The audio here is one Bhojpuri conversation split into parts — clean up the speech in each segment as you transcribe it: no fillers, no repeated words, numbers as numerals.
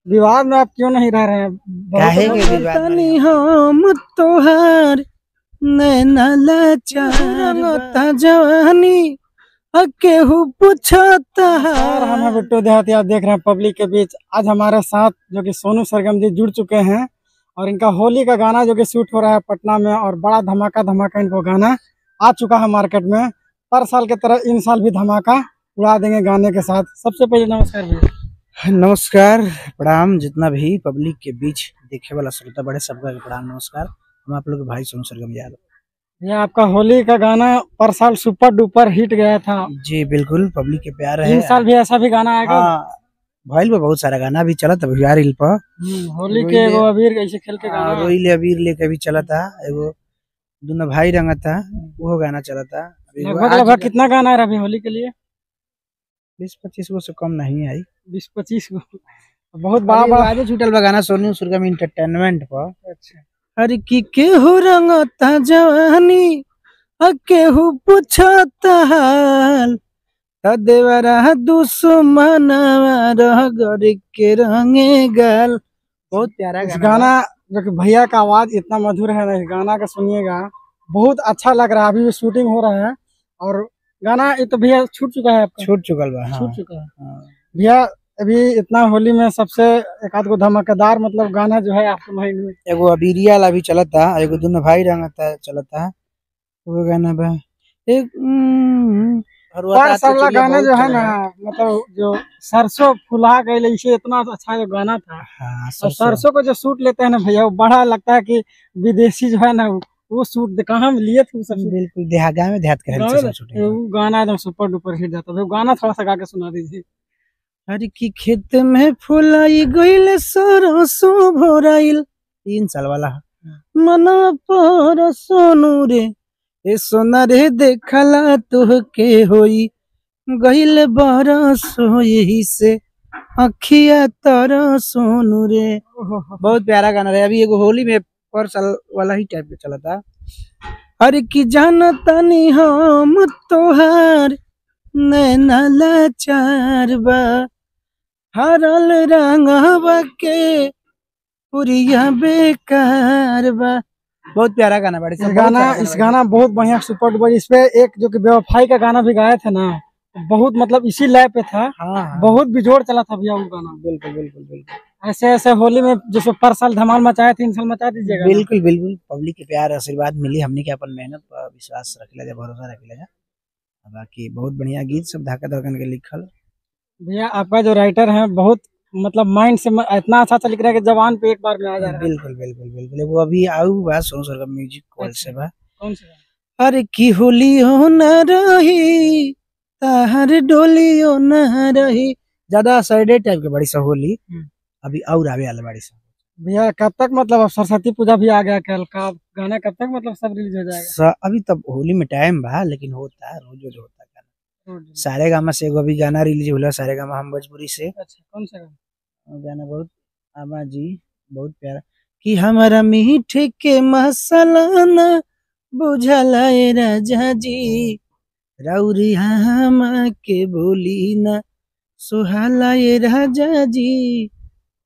विवाद में आप क्यों नहीं रह रहे हैं? काहे के विवाद में हम तोहार नैना लाचार जवानी केहू पूछता और हम हैं बिट्टू देहाती, आप देख रहे हैं पब्लिक के बीच। आज हमारे साथ जो कि सोनू सरगम जी जुड़ चुके हैं और इनका होली का गाना जो कि शूट हो रहा है पटना में, और बड़ा धमाका धमाका इनको गाना आ चुका है मार्केट में। पर साल की तरह इन साल भी धमाका उड़ा देंगे गाने के साथ। सबसे पहले नमस्कार भैया। नमस्कार, प्रणाम। जितना भी पब्लिक के बीच देखे वाला श्रोता बड़े सबका प्रणाम, नमस्कार। हम आप लोग के भाई सोनू सरगम यादव। ये आपका होली का गाना पर साल सुपर डुपर हिट गया था। जी बिल्कुल, पब्लिक के प्यार है। इन साल भी ऐसा भी गाना आएगा? हाँ, भइल पे बहुत सारा गाना भी चला था भैया रील पर। होली के एगो अबीर कैसे खेल के गाना, रोइले अबीर लेके भी चला था। एगो दोनों भाई रंगा था, वो गाना चला था। लगभग कितना गाना है अभी होली के लिए? 20-25 गो से कम नहीं आई। 20-25 गो बहुत बड़ा आगे छूटल बा गाना सोनू सरगम इंटरटेनमेंट पर। अच्छा, हर की केहू रंगता जवानी केहू पूछता हाल देवरा दुश्मन रह गर के रंगे गाल। बहुत प्यारा गाना जो कि भैया का आवाज इतना मधुर है ना, इस गाना का सुनिएगा, बहुत अच्छा लग रहा है। अभी भी शूटिंग हो रहा है और गाना ये तो भैया छूट चुका है आपका? छूट चुकल बा। हाँ। छूट चुका है भैया। अभी इतना होली में सबसे एक आध गो धमाकेदार मतलब गाना जो है आपके माइंड में? एगो अबीरिया ला भी चलत था, एगो दोनों भाई रंगता चलत था, वो गाना बा। एक गाना जो है ना, मतलब जो सरसों फुला गई इसे इतना अच्छा जो गाना था। हाँ, और सरसों को जो शूट लेते हैं ना भैया, वो बड़ा लगता है कि विदेशी जो है ना वो शूट कहाँ लिए थे सब। बिल्कुल देहागा में देहात करे वो गाना एकदम सुपर डुपर हिट जाता है। गाना थोड़ा सा गा के सुना दीजिए। हर की खेत में फुलाई गईल सरसों भोराइल, 3 साल वाला मना पर सोनू रे ए सोना रे देखला तुहके होई गईल बरसो यही से अखिया तर सोनू रे। बहुत प्यारा गाना है। अभी एगो होली में पर साल वाला ही टाइप के चला था। हर की जानता नी हम तोहार नैना लाचार बा हरल रंगवा के पुरिया बेकार बा। बहुत प्यारा गाना बड़ी इस गाना बहुत बढ़िया सुपर डुपर। इस पे एक जो कि बेवफाई का गाना भी गाया था ना, बहुत मतलब इसी लय पे था। हाँ। बहुत बिजोड़ चला था भैया वो गाना। बिल्कुल बिल्कुल बिल्कुल। ऐसे ऐसे होली में जैसे पर साल धमाल मचाया 3 साल मचा दीजिएगा। बिल्कुल बिल्कुल, पब्लिक के प्यार आशीर्वाद मिली हमने के अपन मेहनत पर विश्वास रख ले, भरोसा रख ले। बाकी बहुत बढ़िया गीत सब धक्का धड़कन के लिखल। भैया आपका जो राइटर है बहुत मतलब माइंड से इतना अच्छा लिख रहा है कि जवान पे एक बार में आ जा रहा है। बिल्कुल बिल्कुल बिल्कुल। वो अभी आऊ बा सोनू सरगम म्यूजिक कॉल से बा। कौन सा? अरे की होली हो न रही ताहर डोली हो न रही, ज्यादा सैडे टाइप के बड़ी सा होली अभी और आवे वाला बड़ी सा। भैया कब तक मतलब अब सरस्वती पूजा भी आ गया, कल का गाना कब तक मतलब सब रिलीज हो जाएगा? अभी तब होली में टाइम बा, लेकिन होता है रोज रोज होता है गाना। सारे गामा से एगो अभी गाना रिलीज होला, सारे गामा हम भोजपुरी से। अच्छा, कौन सा गाना? गाना बहुत आमा जी बहुत प्यारा कि हमारा मीठे के मसाला न बुझला ए राजा जी राउरी हम के बोली न सुहाला ए राजा जी।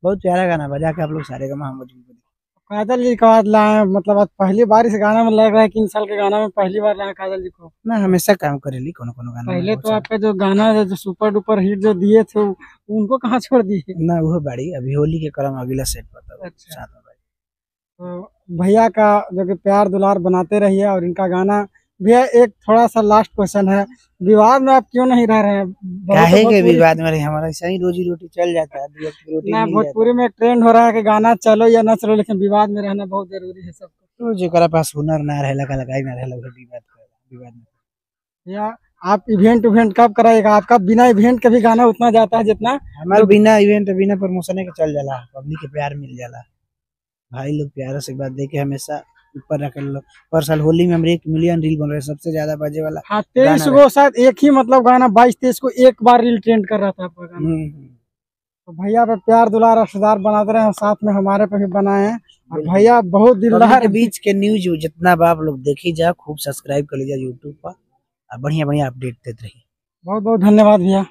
बहुत प्यारा गाना बजा के आप लोग सारे गामा हम भोजपुरी। काजल जी का बाद लाए, मतलब आज पहली बार इस गाना में लग रहा है कि इन साल के गाना में पहली बार लाए काजल जी को। ना हमेशा काम करेली कोनो कोनो गाना। पहले तो आपका जो गाना जो सुपर डुपर हिट जो दिए थे उनको कहाँ छोड़ दिए? ना वो बड़ी अभी होली के क्रम अगला सेट पर। अच्छा, तो भैया का जो कि प्यार दुलार बनाते रहिए। और इनका गाना भैया, एक थोड़ा सा लास्ट क्वेश्चन है, विवाद में आप क्यों नहीं रह रहे हैं? काहे के विवाद में रहे? हमारा ऐसा ही रोजी रोटी चल जाता है, रोटी ना भोजपुरी में ट्रेंड हो रहा है कि गाना चलो या ना चलो, लेकिन विवाद में रहना बहुत जरूरी है सबको। तो जो पास हुनर ना रहेला कलाकारी ना रहेला विवाद में। या आप इवेंट कब कराएगा? आपका बिना इवेंट के भी गाना उतना जाता है जितना हमारा बिना इवेंट बिना प्रमोशन के चल जाला, पब्लिक के प्यार मिल जाला। भाई लोग प्यार से बात देके हमेशा ऊपर रख लो। पर साल होली में हम 1 मिलियन रील बन रहे, सबसे ज्यादा बजे वाला। हाँ, 23 गो शायद एक ही मतलब गाना 22-23 को एक बार रील ट्रेंड कर रहा था आपका गाना। तो भैया पे प्यार दुलार रिश्तेदार बनाते रहे, साथ में हमारे पे भी बनाए हैं। और भैया बहुत दिलदार के बीच के न्यूज जितना बाप लोग देखी जा, खूब सब्सक्राइब कर लीजिए यूट्यूब पर, बढ़िया बढ़िया अपडेट देते रहिए। बहुत बहुत धन्यवाद भैया।